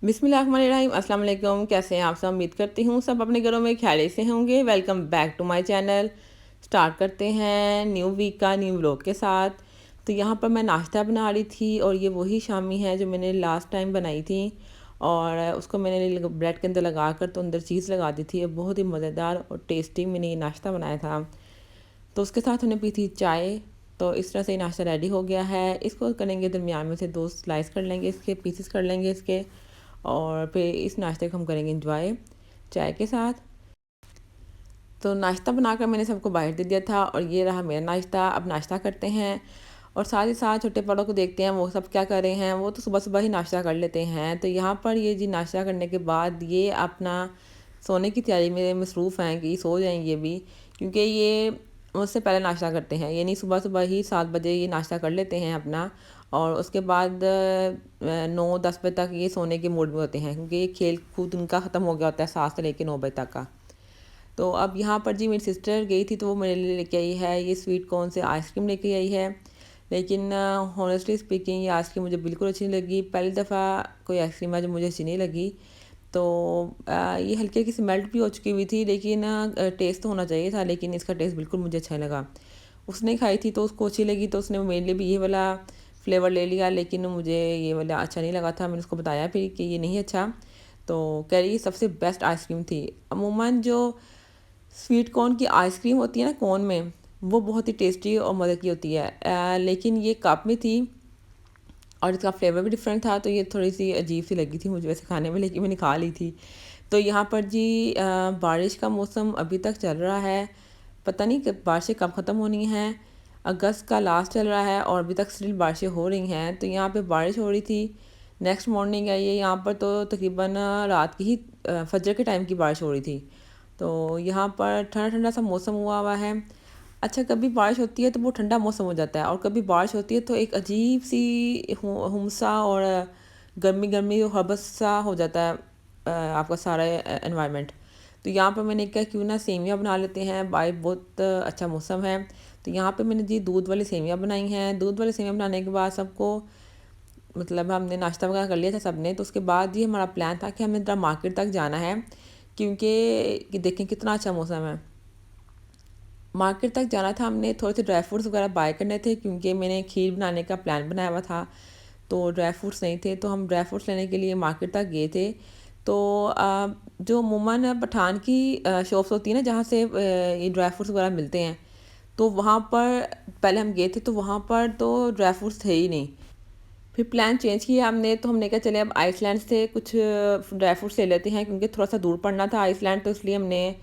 बिस्मिल्लाहिर्रहमानिर्रहीम। अस्सलाम वालेकुम। कैसे हैं आप सब? उम्मीद करती हूँ सब अपने घरों में खैरियत से होंगे। Welcome back to my channel. Start करते हैं न्यू वीक का न्यू व्लॉग के साथ। तो यहाँ पर मैं नाश्ता बना रही थी और ये वही शामी है जो मैंने लास्ट टाइम बनाई थी, और उसको मैंने ब्रेड के अंदर लगा कर तो अंदर चीज़ लगा दी थी। बहुत ही मज़ेदार और टेस्टी मैंने ये नाश्ता बनाया था। तो उसके साथ हमने पी थी चाय। तो इस तरह से ये नाश्ता रेडी हो गया है। इसको करेंगे दरमियान में से 2 स्लाइस कर लेंगे, इसके पीसेस कर लेंगे इसके, और फिर इस नाश्ते को हम करेंगे इंजॉय चाय के साथ। तो नाश्ता बनाकर मैंने सबको बाहर दे दिया था और ये रहा मेरा नाश्ता। अब नाश्ता करते हैं और साथ ही साथ छोटे बड़ों को देखते हैं वो सब क्या कर रहे हैं। वो तो सुबह सुबह ही नाश्ता कर लेते हैं। तो यहाँ पर ये जी नाश्ता करने के बाद ये अपना सोने की तैयारी में मसरूफ़ हैं कि सो जाएंगे भी, क्योंकि ये मुझसे पहले नाश्ता करते हैं। यानी सुबह सुबह ही 7 बजे ये नाश्ता कर लेते हैं अपना, और उसके बाद 9-10 बजे तक ये सोने के मूड में होते हैं, क्योंकि ये खेल कूद उनका ख़त्म हो गया होता है 7 से लेकर 9 बजे तक का। तो अब यहाँ पर जी मेरी सिस्टर गई थी तो वो मेरे लिए लेके आई है ये स्वीट कॉर्न से आइसक्रीम लेके आई है। लेकिन हॉनेस्टली स्पीकिंग ये आइसक्रीम मुझे बिल्कुल अच्छी नहीं लगी। पहली दफ़ा कोई आइसक्रीम है जो मुझे अच्छी नहीं लगी। तो ये हल्की हल्की सी मेल्ट भी हो चुकी हुई थी, लेकिन टेस्ट तो होना चाहिए था, लेकिन इसका टेस्ट बिल्कुल मुझे अच्छा नहीं लगा। उसने खाई थी तो उसको अच्छी लगी, तो उसने मेरे लिए भी ये वाला फ्लेवर ले लिया, लेकिन मुझे ये वाला अच्छा नहीं लगा था। मैंने उसको बताया फिर कि ये नहीं अच्छा। तो कह रही सबसे बेस्ट आइसक्रीम थी। अमूमन जो स्वीट कॉर्न की आइसक्रीम होती है ना कॉर्न में, वो बहुत ही टेस्टी और मज़े की होती है। लेकिन ये कप में थी और इसका फ्लेवर भी डिफरेंट था, तो ये थोड़ी सी अजीब सी लगी थी मुझे वैसे खाने में, लेकिन मैंने खा ली थी। तो यहाँ पर जी बारिश का मौसम अभी तक चल रहा है। पता नहीं कि बारिशें कब ख़त्म होनी हैं। अगस्त का लास्ट चल रहा है और अभी तक स्टिल बारिशें हो रही हैं। तो यहाँ पे बारिश हो रही थी। नेक्स्ट मॉर्निंग है ये, यहाँ पर तो तकरीबन रात की ही फजर के टाइम की बारिश हो रही थी। तो यहाँ पर ठंडा ठंडा सा मौसम हुआ है। अच्छा, कभी बारिश होती है तो वो ठंडा मौसम हो जाता है, और कभी बारिश होती है तो एक अजीब सी हुमसा और गर्मी गर्मी हबस सा हो जाता है आपका सारा एनवायरनमेंट। तो यहाँ पर मैंने कहा क्यों ना सेवियाँ बना लेते हैं, भाई बहुत अच्छा मौसम है। तो यहाँ पे मैंने जी दूध वाली सेवियाँ बनाई हैं। दूध वाली सेवियाँ बनाने के बाद सबको, मतलब हमने नाश्ता वगैरह कर लिया था सबने। तो उसके बाद जी हमारा प्लान था कि हमें ज़रा मार्केट तक जाना है, क्योंकि कि देखें कितना अच्छा मौसम है। मार्केट तक जाना था, हमने थोड़े से ड्राई फ्रूट्स वगैरह बाय करने थे, क्योंकि मैंने खीर बनाने का प्लान बनाया हुआ था। तो ड्राई फ्रूट्स नहीं थे, तो हम ड्राई फ्रूट्स लेने के लिए मार्केट तक गए थे। तो जो अमूमन पठान की शॉप्स होती है ना जहाँ से ये ड्राई फ्रूट्स वगैरह मिलते हैं, तो वहाँ पर पहले हम गए थे तो वहाँ पर तो ड्राई फ्रूट्स थे ही नहीं। फिर प्लान चेंज किया हमने, तो हमने कहा चले अब आइसलैंड से कुछ ड्राई फ्रूट्स ले लेते हैं, क्योंकि थोड़ा सा दूर पड़ना था आइसलैंड, तो इसलिए हमने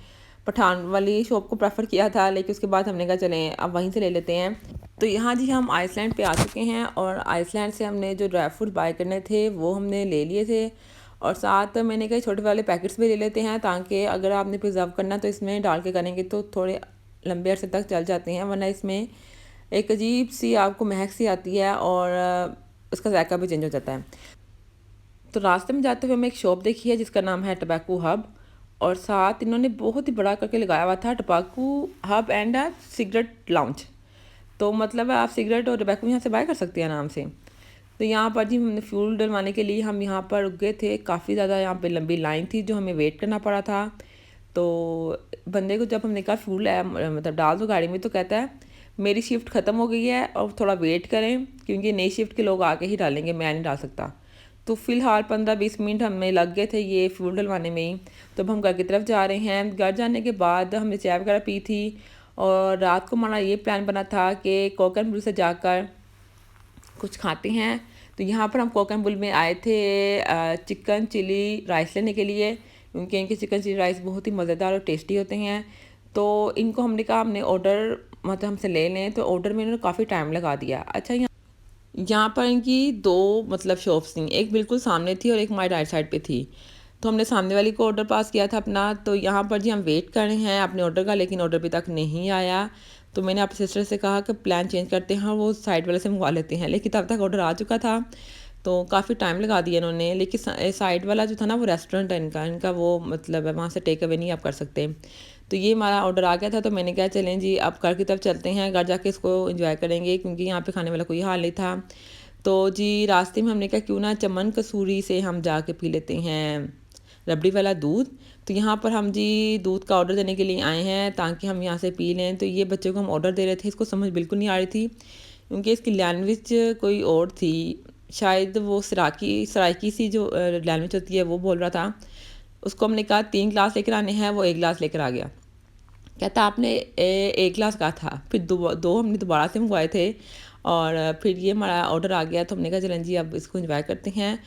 पठान वाली शॉप को प्रेफर किया था। लेकिन उसके बाद हमने कहा चलें अब वहीं से ले लेते हैं। तो यहाँ जी हम आइसलैंड पे आ चुके हैं, और आइसलैंड से हमने जो ड्राई फ्रूट बाय करने थे वो हमने ले लिए थे। और साथ मैंने कहा छोटे वाले पैकेट्स भी ले लेते हैं, ताकि अगर आपने प्रिजर्व करना तो इसमें डाल के करेंगे तो थोड़े लंबे अरसे तक चल जाते हैं, वरना इसमें एक अजीब सी आपको महक सी आती है और उसका जायका भी चेंज हो जाता है। तो रास्ते में जाते हुए हमें एक शॉप देखी है जिसका नाम है टबैको हब, और साथ इन्होंने बहुत ही बड़ा करके लगाया हुआ था tobacco hub and a cigarette lounge. तो मतलब आप सिगरेट और टबैको यहाँ से बाय कर सकते हैं आराम से। तो यहाँ पर जी हमने फ्यूल डलवाने के लिए हम यहाँ पर रुक गए थे। काफ़ी ज़्यादा यहाँ पे लंबी लाइन थी जो हमें वेट करना पड़ा था। तो बंदे को जब हमने कहा फ्यूल मतलब डाल दो गाड़ी में, तो कहता है मेरी शिफ्ट ख़त्म हो गई है और थोड़ा वेट करें, क्योंकि नई शिफ्ट के लोग आके ही डालेंगे, मैं नहीं डाल सकता। तो फ़िलहाल 15-20 मिनट हमें लग गए थे ये फ्यूल डलवाने में ही। तो अब हम घर की तरफ जा रहे हैं। घर जाने के बाद हमने चाय वगैरह पी थी, और रात को हमारा ये प्लान बना था कि कोकन ब्लू से जाकर कुछ खाते हैं। तो यहाँ पर हम कोकन बुल में आए थे चिकन चिली राइस लेने के लिए, क्योंकि इनके चिकन चिली राइस बहुत ही मज़ेदार और टेस्टी होते हैं। तो इनको हमने कहा हमने ऑर्डर मतलब हमसे ले लें, तो ऑर्डर में इन्होंने काफ़ी टाइम लगा दिया। अच्छा, यहाँ पर इनकी 2 मतलब शॉप्स थी, एक बिल्कुल सामने थी और एक हमारी राइट साइड पे थी। तो हमने सामने वाली को ऑर्डर पास किया था अपना। तो यहाँ पर जी हम वेट कर रहे हैं अपने ऑर्डर का, लेकिन ऑर्डर अभी तक नहीं आया। तो मैंने अपनी सिस्टर से कहा कि प्लान चेंज करते हैं, वो साइड वाले से मंगवा लेते हैं, लेकिन तब तक ऑर्डर आ चुका था। तो काफ़ी टाइम लगा दिया इन्होंने। लेकिन साइड वाला जो था ना वो रेस्टोरेंट है इनका वो मतलब है, वहाँ से टेक अवे नहीं आप कर सकते। तो ये हमारा ऑर्डर आ गया था, तो मैंने कहा चलें जी अब घर की तरफ चलते हैं, घर जाके इसको एंजॉय करेंगे, क्योंकि यहाँ पे खाने वाला कोई हाल नहीं था। तो जी रास्ते में हमने कहा क्यों ना चमन कसूरी से हम जाके पी लेते हैं रबड़ी वाला दूध। तो यहाँ पर हम जी दूध का ऑर्डर देने के लिए आए हैं ताकि हम यहाँ से पी लें। तो ये बच्चों को हम ऑर्डर दे रहे थे, इसको समझ बिल्कुल नहीं आ रही थी क्योंकि इसकी लैंग्वेज कोई और थी। शायद वो सराइकी सी जो लैंग्वेज होती है वो बोल रहा था। उसको हमने कहा 3 गिलास लेकर आने हैं, वो 1 गिलास लेकर आ गया। कहता आपने 1 गिलास कहा था, फिर दो हमने दोबारा से मंगवाए थे और फिर ये हमारा ऑर्डर आ गया। तो हमने कहा चलें जी अब इसको एंजॉय करते हैं।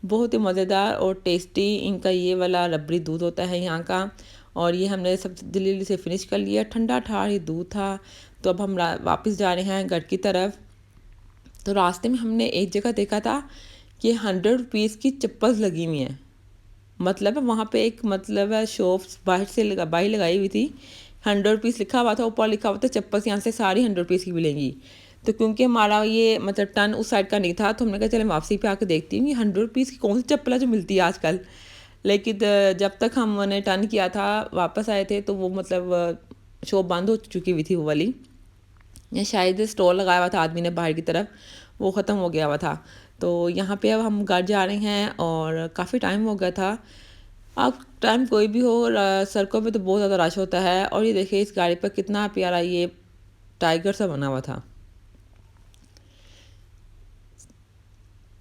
बहुत ही मज़ेदार और टेस्टी इनका ये वाला रबड़ी दूध होता है यहाँ का। और ये हमने सब जल्दी से फिनिश कर लिया, ठंडा ठार ये दूध था। तो अब हम वापस जा रहे हैं घर की तरफ। तो रास्ते में हमने एक जगह देखा था कि 100 रुपीज़ की चप्पल लगी हुई हैं। मतलब है वहाँ पे एक मतलब है शॉप बाहर लगाई हुई थी, 100 रुपीज़ लिखा हुआ था, ऊपर लिखा हुआ था चप्पल यहाँ से सारी 100 रुपीज़ की मिलेंगी। तो क्योंकि हमारा ये मतलब टन उस साइड का नहीं था तो हमने कहा चले वापसी पे आके देखती हूँ ये 100 रुपीज़ की कौन सी चप्पल है जो मिलती है आजकल। लेकिन जब तक हमने टर्न किया था वापस आए थे तो वो मतलब शॉप बंद हो चुकी हुई थी वो वाली, या शायद स्टॉल लगाया हुआ था आदमी ने बाहर की तरफ, वो ख़त्म हो गया हुआ था। तो यहाँ पे अब हम घर जा रहे हैं और काफ़ी टाइम हो गया था। अब टाइम कोई भी हो सड़कों पे तो बहुत ज़्यादा रश होता है। और ये देखिए इस गाड़ी पर कितना प्यारा ये टाइगर सा बना हुआ था।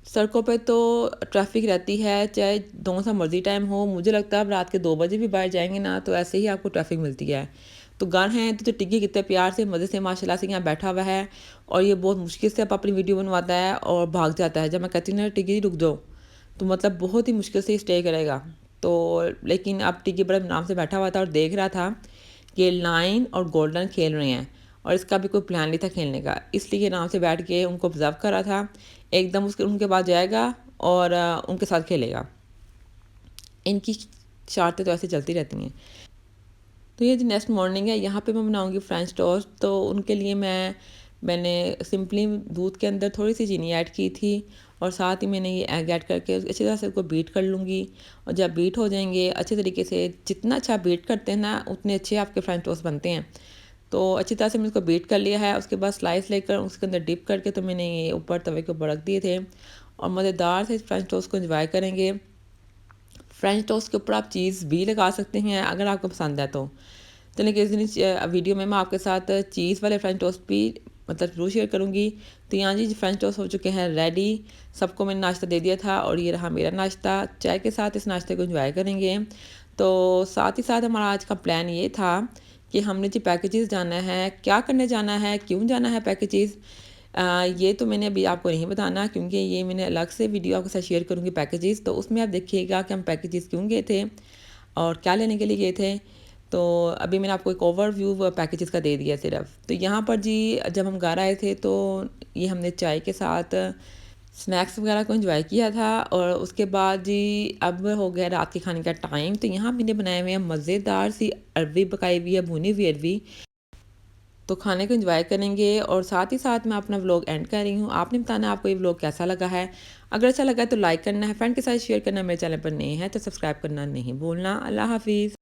सड़कों पे तो ट्रैफिक रहती है चाहे दोनों सा मर्जी टाइम हो। मुझे लगता है अब रात के 2 बजे भी बाहर जाएंगे ना तो ऐसे ही आपको ट्रैफिक मिलती है। तो गन है तो टिक्की कितने प्यार से मज़े से माशाल्लाह से यहाँ बैठा हुआ है और ये बहुत मुश्किल से अब अपनी वीडियो बनवाता है और भाग जाता है। जब मैं कहती हूँ ना टिक्की रुक जाओ तो मतलब बहुत ही मुश्किल से स्टे करेगा। तो लेकिन अब टिक्की बड़े नाम से बैठा हुआ था और देख रहा था कि लाइन और गोल्डन खेल रहे हैं और इसका भी कोई प्लान नहीं था खेलने का, इसलिए ये नाम से बैठ के उनको ऑब्जर्व कर रहा था। एकदम उनके पास जाएगा और उनके साथ खेलेगा। इनकी शरारतें तो ऐसे चलती रहती हैं। तो ये जो नेक्स्ट मॉर्निंग है यहाँ पे मैं बनाऊँगी फ्रेंच टोस्ट। तो उनके लिए मैंने सिंपली दूध के अंदर थोड़ी सी चीनी ऐड की थी और साथ ही मैंने ये एग ऐड करके अच्छी तरह से उसको बीट कर लूँगी। और जब बीट हो जाएंगे अच्छे तरीके से, जितना अच्छा बीट करते हैं ना उतने अच्छे आपके फ्रेंच टोस्ट बनते हैं। तो अच्छी तरह से मैंने उसको बीट कर लिया है। उसके बाद स्लाइस लेकर उसके अंदर डिप करके तो मैंने ये ऊपर तवे के ऊपर रख दिए थे और मज़ेदार से इस फ्रेंच टोस्ट को एंजॉय करेंगे। फ्रेंच टोस्ट के ऊपर आप चीज़ भी लगा सकते हैं अगर आपको पसंद है तो। लेकिन इस दिन वीडियो में मैं आपके साथ चीज़ वाले फ्रेंच टोस्ट भी मतलब ज़रूर शेयर करूँगी। तो यहाँ जी फ्रेंच टोस्ट हो चुके हैं रेडी। सबको मैंने नाश्ता दे दिया था और ये रहा मेरा नाश्ता। चाय के साथ इस नाश्ते को एंजॉय करेंगे। तो साथ ही साथ हमारा आज का प्लान ये था कि हमने जी पैकेजेस जाना है। क्या करने जाना है, क्यों जाना है पैकेजेस, ये तो मैंने अभी आपको नहीं बताना क्योंकि ये मैंने अलग से वीडियो आपके साथ शेयर करूँगी पैकेजेस। तो उसमें आप देखिएगा कि हम पैकेजेस क्यों गए थे और क्या लेने के लिए गए थे। तो अभी मैंने आपको एक ओवरव्यू पैकेजेस का दे दिया सिर्फ। तो यहाँ पर जी जब हम घर आए थे तो ये हमने चाय के साथ स्नैक्स वगैरह को एंजॉय किया था। और उसके बाद जी अब हो गया रात के खाने का टाइम। तो यहाँ मैंने बनाए हुए हैं मज़ेदार सी अरवी पकाई हुई है, भुनी हुई अरवी। तो खाने को एंजॉय करेंगे और साथ ही साथ मैं अपना व्लॉग एंड कर रही हूँ। आपने बताना आपको ये व्लॉग कैसा लगा है। अगर अच्छा लगा है तो लाइक करना है, फ्रेंड के साथ शेयर करना, मेरे चैनल पर नए हैं तो सब्सक्राइब करना नहीं भूलना। अल्लाह हाफिज़।